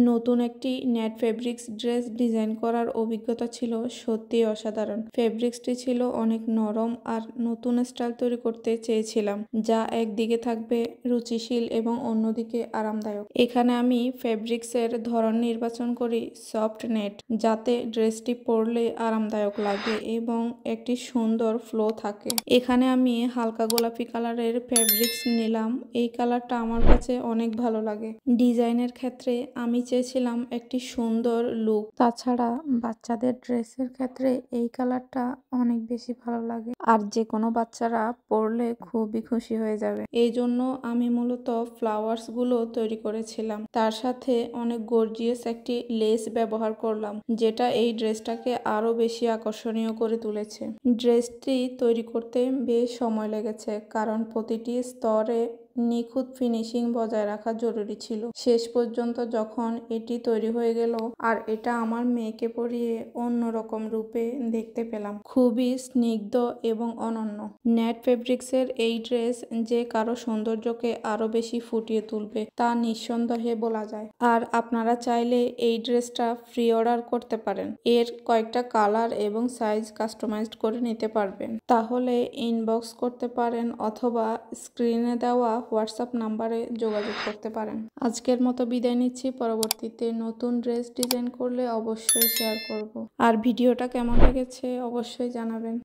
নতুন একটি net fabrics dress design করার অভিজ্ঞতা ছিল সত্যি অসাধারণ। ফেব্রিক্সটি ছিল অনেক নরম আর নতুন স্টাইল তৈরি করতে চেয়েছিলাম, যা একদিকে থাকবে রুচিশীল এবং অন্যদিকে আরামদায়ক। এখানে আমি ফেব্রিক্সের ধরন নির্বাচন করি সফট নেট, যাতে ড্রেসটি পরলে আরামদায়ক লাগে এবং একটি সুন্দর ফ্লো থাকে। এখানে আমি হালকা গোলাপি কালারের ফেব্রিক্স নিলাম। এই কালারটা আমার কাছে অনেক ভালো লাগে। ডিজাইনের ক্ষেত্রে আমি চেয়েছিলাম একটি সুন্দর লুক। তাছাড়া বাচ্চাদের ড্রেসের ক্ষেত্রে এই কালারটা অনেক বেশি ভালো লাগে, আর যে কোনো বাচ্চারা পরলে খুবই খুশি হয়ে যাবে। এই জন্য আমি মূলত ফ্লাওয়ার্স গুলো তৈরি করেছিলাম। তার সাথে অনেক গর্জিয়াস একটি লেস ব্যবহার করলাম, যেটা এই ড্রেসটাকে আরো বেশি আকর্ষণীয় করে তুলেছে। ড্রেসটি তৈরি করতে বেশ সময় লেগেছে, কারণ প্রতিটি স্তরে নিখুঁত ফিনিশিং বজায় রাখা জরুরি ছিল। শেষ পর্যন্ত যখন এটি তৈরি হয়ে গেল আর এটা আমার মেয়েকে পরিয়ে অন্যরকম রূপে দেখতে পেলাম, খুবই স্নিগ্ধ এবং অনন্য। নেট ফেব্রিক্সের এই ড্রেস যে কারো সৌন্দর্যকে আরো বেশি ফুটিয়ে তুলবে তা নিঃসন্দেহে বলা যায়। আর আপনারা চাইলে এই ড্রেসটা প্রি অর্ডার করতে পারেন। এর কয়েকটা কালার এবং সাইজ কাস্টমাইজড করে নিতে পারবেন। তাহলে ইনবক্স করতে পারেন অথবা স্ক্রিনে দেওয়া হোয়াটসঅ্যাপ নাম্বারে যোগাযোগ করতে পারেন। আজকের মতো বিদায় নিচ্ছি। পরবর্তীতে নতুন ড্রেস ডিজাইন করলে অবশ্যই শেয়ার করব। আর ভিডিওটা কেমন লেগেছে অবশ্যই জানাবেন।